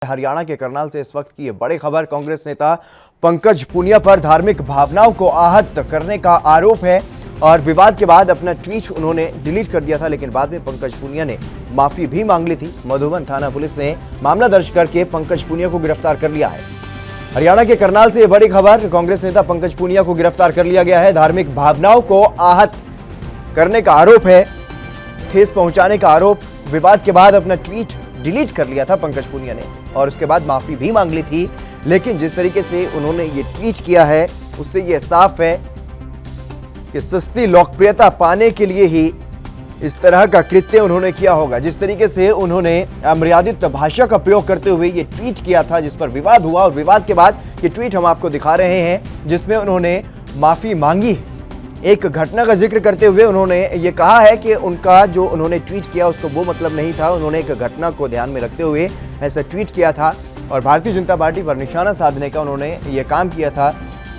हरियाणा के करनाल से इस वक्त की ये बड़ी खबर। कांग्रेस नेता पंकज पुनिया पर धार्मिक भावनाओं को आहत करने का आरोप है और विवाद के बाद अपना ट्वीट उन्होंने डिलीट कर दिया था, लेकिन बाद में पंकज पुनिया ने माफी भी मांग ली थी। मधुबन थाना पुलिस ने मामला दर्ज करके पंकज पुनिया को गिरफ्तार कर लिया है। हरियाणा के करनाल से यह बड़ी खबर। कांग्रेस नेता पंकज पुनिया को गिरफ्तार कर लिया गया है। धार्मिक भावनाओं को आहत करने का आरोप है, ठेस पहुंचाने का आरोप। विवाद के बाद अपना ट्वीट डिलीट कर लिया था पंकज पुनिया ने और उसके बाद माफी भी मांग ली थी, लेकिन जिस तरीके से उन्होंने ये ट्वीट किया है उससे ये साफ है कि सस्ती लोकप्रियता पाने के लिए ही इस तरह का कृत्य उन्होंने किया होगा। जिस तरीके से उन्होंने अमर्यादित भाषा का प्रयोग करते हुए ये ट्वीट किया था, जिस पर विवाद हुआ, और विवाद के बाद ये ट्वीट हम आपको दिखा रहे हैं जिसमें उन्होंने माफी मांगी। एक घटना का जिक्र करते हुए उन्होंने ये कहा है कि उनका जो उन्होंने ट्वीट किया उसको वो मतलब नहीं था, उन्होंने एक घटना को ध्यान में रखते हुए ऐसा ट्वीट किया था और भारतीय जनता पार्टी पर निशाना साधने का उन्होंने ये काम किया था।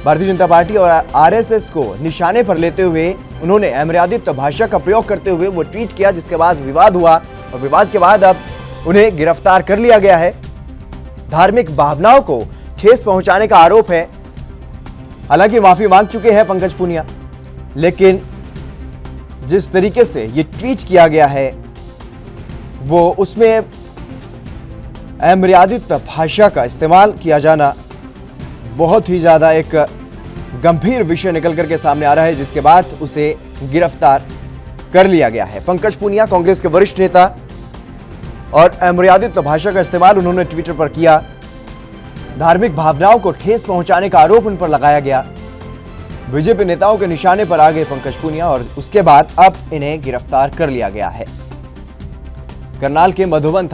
भारतीय जनता पार्टी और आरएसएस को निशाने पर लेते हुए उन्होंने अमर्यादित भाषा का प्रयोग करते हुए वो ट्वीट किया, जिसके बाद विवाद हुआ और विवाद के बाद अब उन्हें गिरफ्तार कर लिया गया है। धार्मिक भावनाओं को ठेस पहुंचाने का आरोप है। हालांकि माफी मांग चुके हैं पंकज पुनिया, लेकिन जिस तरीके से ये ट्वीट किया गया है वो उसमें अमर्यादित भाषा का इस्तेमाल किया जाना बहुत ही ज्यादा एक गंभीर विषय निकल करके सामने आ रहा है, जिसके बाद उसे गिरफ्तार कर लिया गया है। पंकज पुनिया कांग्रेस के वरिष्ठ नेता और अमर्यादित भाषा का इस्तेमाल उन्होंने ट्विटर पर किया। धार्मिक भावनाओं को ठेस पहुंचाने का आरोप उन पर लगाया गया। बीजेपी नेताओं के निशाने पर आ गए पंकज पुनिया और उसके बाद अब इन्हें गिरफ्तार कर लिया गया है। करनाल के मधुबन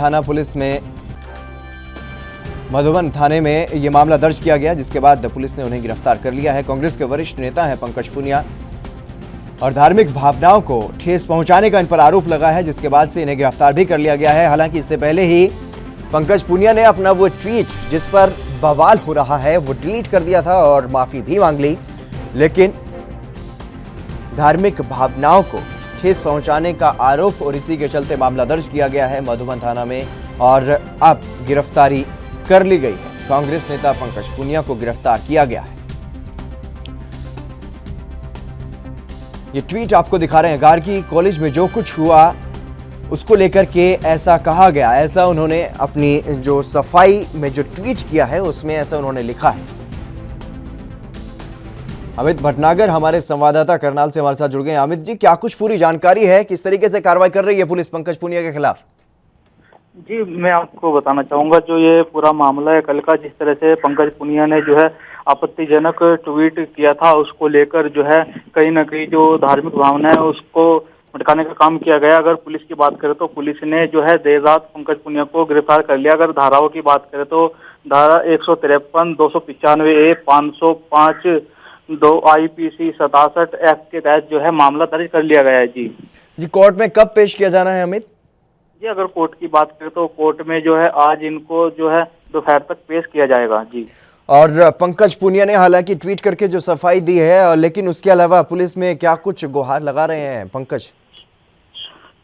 थाने में यह मामला दर्ज किया गया, जिसके बाद पुलिस ने उन्हें गिरफ्तार कर लिया है। कांग्रेस के वरिष्ठ नेता हैं पंकज पुनिया और धार्मिक भावनाओं को ठेस पहुंचाने का इन पर आरोप लगा है, जिसके बाद से इन्हें गिरफ्तार भी कर लिया गया है। हालांकि इससे पहले ही पंकज पुनिया ने अपना वो ट्वीट जिस पर बवाल हो रहा है वो डिलीट कर दिया था और माफी भी मांग ली, लेकिन धार्मिक भावनाओं को ठेस पहुंचाने का आरोप और इसी के चलते मामला दर्ज किया गया है मधुबन थाना में और अब गिरफ्तारी कर ली गई है। कांग्रेस नेता पंकज पुनिया को गिरफ्तार किया गया है। ये ट्वीट आपको दिखा रहे हैं। गार्गी कॉलेज में जो कुछ हुआ उसको लेकर के ऐसा कहा गया, ऐसा उन्होंने अपनी जो सफाई में जो ट्वीट किया है उसमें ऐसा उन्होंने लिखा है। अमित भटनागर हमारे संवाददाता करनाल से हमारे साथ जुड़ गए। अमित जी, क्या कुछ पूरी जानकारी है, किस तरीके से कार्रवाई कर रही है पुलिस पंकज पुनिया के खिलाफ? जी, मैं आपको बताना चाहूंगा जो ये पूरा मामला है कल का, जिस तरह से पंकज पुनिया ने जो है आपत्तिजनक ट्वीट किया था, उसको लेकर जो है कहीं ना कहीं जो धार्मिक भावना है उसको भटकाने का काम किया गया। अगर पुलिस की बात करें तो पुलिस ने जो है देर रात पंकज पुनिया को गिरफ्तार कर लिया। अगर धाराओं की बात करें तो धारा 153, 295A, 505, 2 IPC 67 एक्ट के तहत जो है मामला दर्ज कर लिया गया है। जी, कोर्ट में कब पेश किया जाना है अमित? जी, अगर कोर्ट की बात करें तो कोर्ट में जो है आज इनको जो है दोपहर तक पेश किया जाएगा। जी, और पंकज पुनिया ने हालांकि ट्वीट करके जो सफाई दी है, लेकिन उसके अलावा पुलिस में क्या कुछ गुहार लगा रहे हैं पंकज?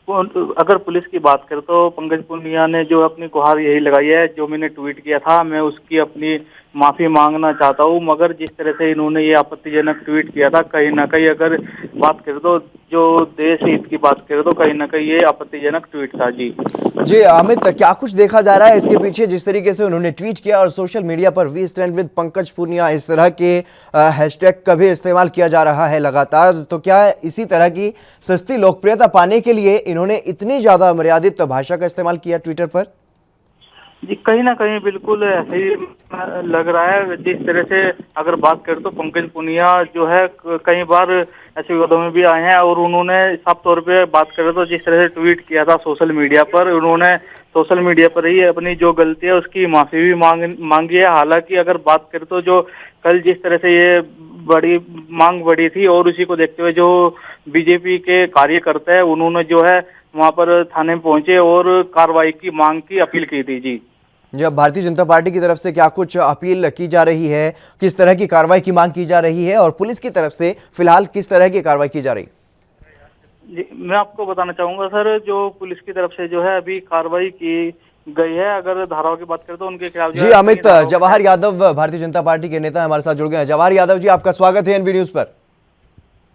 अगर पुलिस की बात करें तो पंकज पुनिया ने जो अपनी गुहार यही लगाई है, जो मैंने ट्वीट किया था मैं उसकी अपनी माफी मांगना चाहता हूँ, मगर जिस तरह से इन्होंने ये आपत्तिजनक ट्वीट किया था, कहीं ना कहीं अगर बात करें तो जो देश हित की बात करें तो कहीं ना कहीं ये आपत्तिजनक ट्वीट था। जी अमित, क्या कुछ देखा जा रहा है इसके पीछे? जिस तरीके से उन्होंने ट्वीट किया और सोशल मीडिया पर we stand with Pankaj Punia इस तरह के हैशटैग का भी इस्तेमाल किया जा रहा है लगातार, तो क्या इसी तरह की सस्ती लोकप्रियता पाने के लिए इन्होंने इतनी ज्यादा अमर्यादित भाषा का इस्तेमाल किया ट्विटर पर? जी, कहीं ना कहीं बिल्कुल ऐसे ही लग रहा है। जिस तरह से अगर बात करें तो पंकज पुनिया जो है कई बार ऐसे विवादों में भी आए हैं और उन्होंने साफ तौर पे बात करें तो जिस तरह से ट्वीट किया था सोशल मीडिया पर, उन्होंने सोशल मीडिया पर ही अपनी जो गलती है उसकी माफी भी मांगी है। हालांकि अगर बात करें तो जो कल जिस तरह से ये बड़ी मांग बढ़ी थी और उसी को देखते हुए जो बीजेपी के कार्यकर्ता है उन्होंने जो है वहां पर थाने में पहुंचे और कार्रवाई की मांग की अपील की थी। जी, जब भारतीय जनता पार्टी की तरफ से क्या कुछ अपील की जा रही है, किस तरह की कार्रवाई की मांग की जा रही है और पुलिस की तरफ से फिलहाल किस तरह की कार्रवाई की जा रही है? जी, मैं आपको बताना चाहूंगा सर, जो पुलिस की तरफ से जो है अभी कार्रवाई की गई है। अगर धाराओं की बात करें तो उनके खिलाफ जी अमित जवाहर यादव भारतीय जनता पार्टी के नेता हमारे साथ जुड़ गए हैं। जवाहर यादव जी, आपका स्वागत है एनबी न्यूज पर।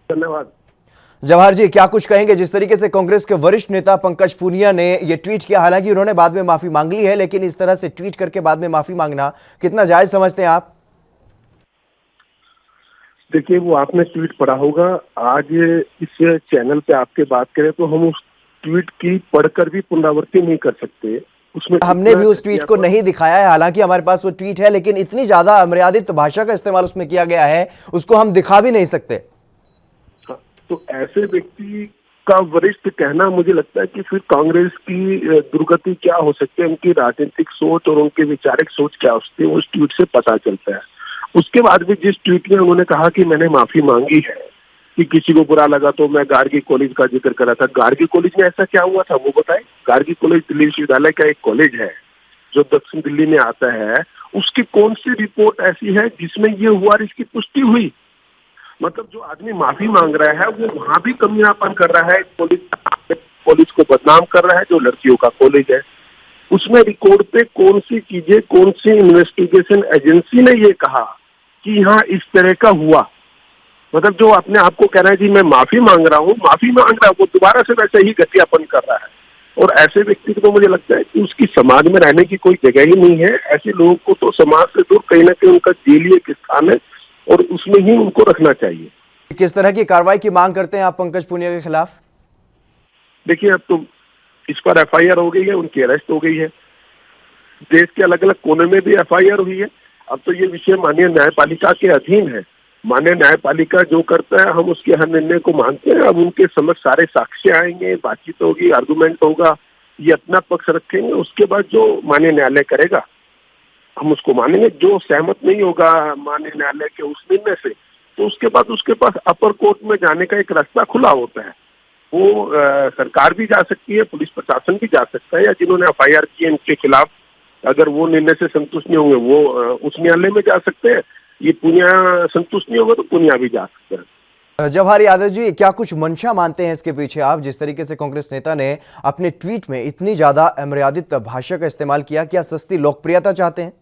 धन्यवाद। जवाहर जी, क्या कुछ कहेंगे? जिस तरीके से कांग्रेस के वरिष्ठ नेता पंकज पूनिया ने ये ट्वीट किया, हालांकि उन्होंने बाद में माफी मांग ली है, लेकिन इस तरह से ट्वीट करके बाद में माफी मांगना कितना जायज समझते हैं आप? देखिए, वो आपने ट्वीट पढ़ा होगा। आज इस चैनल पे आपके बात करें तो हम उस ट्वीट की पढ़कर भी पुनरावृत्ति नहीं कर सकते। उसमें हमने भी उस ट्वीट को नहीं दिखाया है, हालांकि हमारे पास वो ट्वीट है, लेकिन इतनी ज्यादा अमर्यादित भाषा का इस्तेमाल उसमें किया गया है, उसको हम दिखा भी नहीं सकते। तो ऐसे व्यक्ति का वरिष्ठ कहना, मुझे लगता है कि फिर कांग्रेस की दुर्गति क्या हो सकती है, उनकी राजनीतिक सोच और उनकी वैचारिक सोच क्या हो सकती है, उस ट्वीट से पता चलता है। उसके बाद भी जिस ट्वीट में उन्होंने कहा कि मैंने माफी मांगी है, कि किसी को बुरा लगा तो मैं गार्गी कॉलेज का जिक्र करा था। गार्गी कॉलेज में ऐसा क्या हुआ था वो बताए। गार्गी कॉलेज दिल्ली विश्वविद्यालय का एक कॉलेज है जो दक्षिण दिल्ली में आता है। उसकी कौन सी रिपोर्ट ऐसी है जिसमें ये हुआ और इसकी पुष्टि हुई? मतलब जो आदमी माफी मांग रहा है वो वहां भी कमियापन कर रहा है, कॉलेज को बदनाम कर रहा है जो लड़कियों का कॉलेज है। उसमें रिकॉर्ड पे कौन सी चीजें, कौन सी इन्वेस्टिगेशन एजेंसी ने ये कहा कि यहाँ इस तरह का हुआ? मतलब जो अपने आप को कह रहा है जी मैं माफी मांग रहा हूँ, माफी मांग रहा है, वो दोबारा से वैसे ही घटियापन कर रहा है। और ऐसे व्यक्ति को तो मुझे लगता है कि उसकी समाज में रहने की कोई जगह ही नहीं है। ऐसे लोगों को तो समाज से दूर कहीं ना कहीं उनका जेल एक स्थान है और उसमें ही उनको रखना चाहिए। किस तरह की कार्रवाई की मांग करते हैं आप पंकज पूनिया के खिलाफ? देखिए, अब तो इस पर एफआईआर हो गई है, उनकी अरेस्ट हो गई है। देश के अलग अलग कोने में भी एफआईआर हुई है। अब तो ये विषय माननीय न्यायपालिका के अधीन है। माननीय न्यायपालिका जो करता है हम उसके हर निर्णय को मानते हैं। अब उनके समक्ष सारे साक्ष्य आएंगे, बातचीत होगी, आर्गुमेंट होगा, ये अपना पक्ष रखेंगे। उसके बाद जो माननीय न्यायालय करेगा हम उसको मानेंगे। जो सहमत नहीं होगा माननीय न्यायालय के उस निर्णय से, तो उसके बाद उसके पास अपर कोर्ट में जाने का एक रास्ता खुला होता है। वो सरकार भी जा सकती है, पुलिस प्रशासन भी जा सकता है, या जिन्होंने एफआईआर की है उनके खिलाफ अगर वो निर्णय से संतुष्ट नहीं होंगे वो उच्च न्यायालय में जा सकते हैं। ये पूनिया संतुष्ट नहीं होगा तो पूनिया भी जा सकते हैं। जवाहर यादव जी, क्या कुछ मंशा मानते हैं इसके पीछे आप? जिस तरीके से कांग्रेस नेता ने अपने ट्वीट में इतनी ज्यादा अमर्यादित भाषा का इस्तेमाल किया, क्या सस्ती लोकप्रियता चाहते हैं?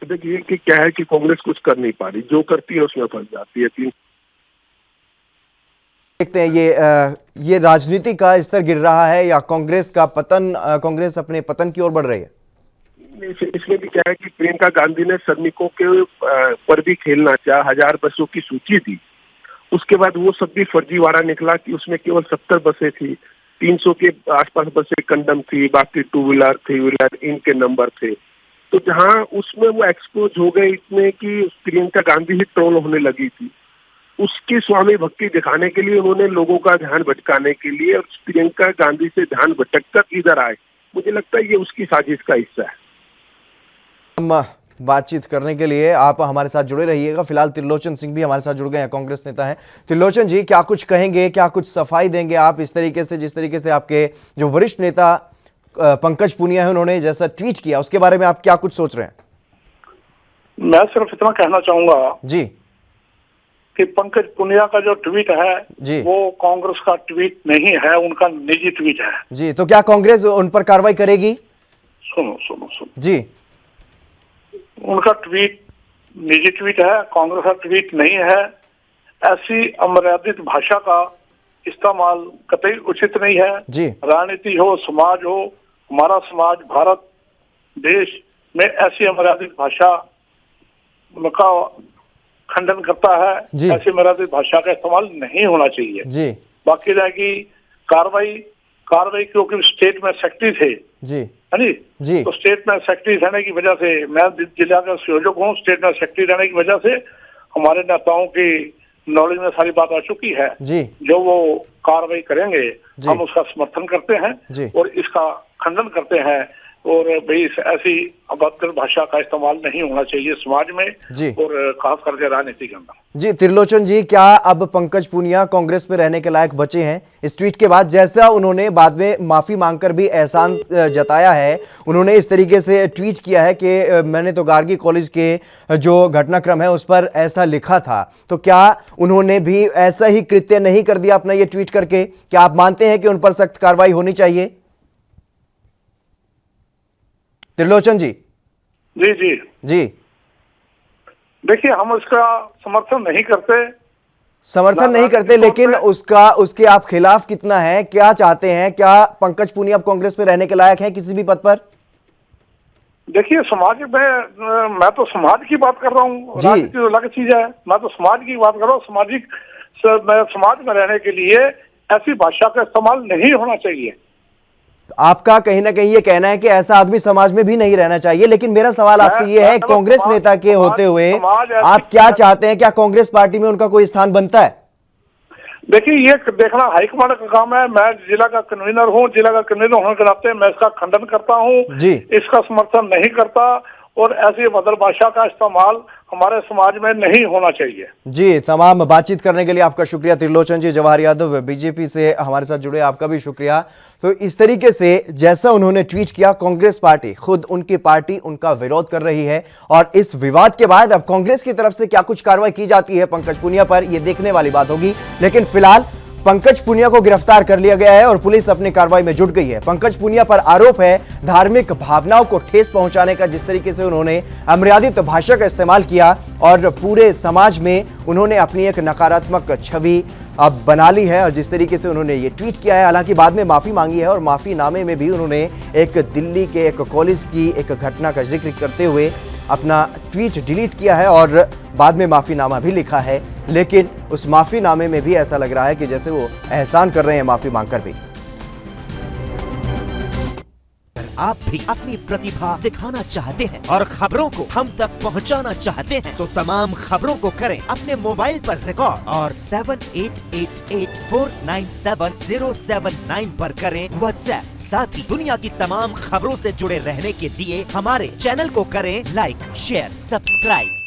देखिए कि क्या है कि कांग्रेस कुछ कर नहीं पा रही, जो करती है उसमें फंस जाती है। देखते हैं ये राजनीति का स्तर गिर रहा है या कांग्रेस का पतन, कांग्रेस अपने पतन की ओर बढ़ रही है? इसमें भी क्या है कि प्रियंका गांधी ने श्रमिकों के पर भी खेलना चाहा। 1000 बसों की सूची थी, उसके बाद वो सब भी फर्जीवाड़ा निकला कि उसमें केवल 70 बसें थी, 300 के आसपास बसें कंडम थी, बाकी 2 व्हीलर 3 व्हीलर इनके नंबर थे। तो जहां उसमें वो एक्सपोज हो गए इतने कि प्रियंका गांधी ही ट्रोल होने लगी थी। उसकी स्वामी भक्ति दिखाने के लिए उन्होंने लोगों का ध्यान भटकाने के लिए और प्रियंका गांधी से ध्यान भटककर इधर आए। मुझे लगता है ये उसकी साजिश का हिस्सा है। हम बातचीत करने के लिए आप हमारे साथ जुड़े रहिएगा। फिलहाल त्रिलोचन सिंह भी हमारे साथ जुड़ गए हैं, कांग्रेस नेता हैं। त्रिलोचन जी, क्या कुछ कहेंगे, क्या कुछ सफाई देंगे आप इस तरीके से, जिस तरीके से आपके जो वरिष्ठ नेता पंकज पूनिया है उन्होंने जैसा ट्वीट किया, उसके बारे में आप क्या कुछ सोच रहे हैं? मैं सिर्फ इतना कहना चाहूंगा जी कि पंकज पूनिया का जो ट्वीट है जी वो कांग्रेस का ट्वीट नहीं है, उनका निजी ट्वीट है। जी, तो क्या कांग्रेस उन पर कार्रवाई करेगी? सुनो सुनो सुनो जी, उनका ट्वीट निजी ट्वीट है, कांग्रेस का ट्वीट नहीं है। ऐसी अमर्यादित भाषा का इस्तेमाल कतई उचित नहीं है। जी राजनीति हो, समाज हो, हमारा समाज भारत देश में ऐसी अमर्यादित भाषा का खंडन करता है। जी। ऐसी अमर्यादित भाषा का इस्तेमाल नहीं होना चाहिए। जी बाकी रहेगी कार्रवाई क्योंकि स्टेट में सेक्रेटरी थे, जी है नी? जी तो स्टेट में सेक्रेटरी रहने की वजह से, मैं जिला का संयोजक हूँ, स्टेट में सेक्रेटरी रहने की वजह से हमारे नेताओं की नॉलेज में सारी बात आ चुकी है। जी जो वो कार्रवाई करेंगे हम उसका समर्थन करते हैं जी और इसका खंडन करते हैं। और भाई ऐसी अभद्र भाषा का इस्तेमाल नहीं होना चाहिए समाज में जी और खास करके राजनीति के अंदर। जी त्रिलोचन जी, क्या अब पंकज पूनिया कांग्रेस में रहने के लायक बचे हैं इस ट्वीट के बाद? जैसा उन्होंने बाद में माफी मांगकर भी एहसान जताया है, उन्होंने इस तरीके से ट्वीट किया है कि मैंने तो गार्गी कॉलेज के जो घटनाक्रम है उस पर ऐसा लिखा था, तो क्या उन्होंने भी ऐसा ही कृत्य नहीं कर दिया अपना ये ट्वीट करके? क्या आप मानते हैं कि उन पर सख्त कार्रवाई होनी चाहिए? त्रिलोचन जी। जी जी जी, देखिए, हम उसका समर्थन नहीं करते। समर्थन नहीं करते, लेकिन उसके आप खिलाफ कितना है, क्या चाहते हैं? क्या पंकज पुनिया अब कांग्रेस में रहने के लायक है किसी भी पद पर? देखिए, समाज में मैं तो समाज की बात कर रहा हूँ, जी। राजनीति तो अलग चीज है। मैं तो समाज की बात कर रहा हूँ। समाज में रहने के लिए ऐसी भाषा का इस्तेमाल नहीं होना चाहिए। आपका कहीं ना कहीं ये कहना है कि ऐसा आदमी समाज में भी नहीं रहना चाहिए, लेकिन मेरा सवाल आपसे ये है, कांग्रेस नेता के होते हुए आप क्या चाहते हैं? क्या कांग्रेस पार्टी में उनका कोई स्थान बनता है? देखिए, ये देखना हाईकमांड का काम है। मैं जिला का कन्वीनर हूँ, जिला का कन्वीनर होने के नाते मैं इसका खंडन करता हूँ जी। इसका समर्थन नहीं करता, और ऐसी बदल भाषा का इस्तेमाल हमारे समाज में नहीं होना चाहिए। जी, तमाम बातचीत करने के लिए आपका शुक्रिया त्रिलोचन जी। जवाहर यादव बीजेपी से हमारे साथ जुड़े, आपका भी शुक्रिया। तो इस तरीके से जैसा उन्होंने ट्वीट किया, कांग्रेस पार्टी खुद उनकी पार्टी उनका विरोध कर रही है, और इस विवाद के बाद अब कांग्रेस की तरफ से क्या कुछ कार्रवाई की जाती है पंकज पुनिया पर, यह देखने वाली बात होगी। लेकिन फिलहाल पंकज पुनिया को गिरफ्तार कर लिया गया है और पुलिस अपनी कार्रवाई में जुट गई है। पंकज पुनिया पर आरोप है धार्मिक भावनाओं को ठेस पहुंचाने का। जिस तरीके से उन्होंने अमर्यादित भाषा का इस्तेमाल किया और पूरे समाज में उन्होंने अपनी एक नकारात्मक छवि अब बना ली है, और जिस तरीके से उन्होंने ये ट्वीट किया है, हालांकि बाद में माफी मांगी है, और माफीनामे में भी उन्होंने एक दिल्ली के एक कॉलेज की एक घटना का जिक्र करते हुए अपना ट्वीट डिलीट किया है और बाद में माफीनामा भी लिखा है। लेकिन उस माफीनामे में भी ऐसा लग रहा है कि जैसे वो एहसान कर रहे हैं माफी मांगकर भी। आप भी अपनी प्रतिभा दिखाना चाहते हैं और खबरों को हम तक पहुंचाना चाहते हैं, तो तमाम खबरों को करें अपने मोबाइल पर रिकॉर्ड और 7888497079 पर करें व्हाट्सएप। साथ ही दुनिया की तमाम खबरों से जुड़े रहने के लिए हमारे चैनल को करें लाइक, शेयर, सब्सक्राइब।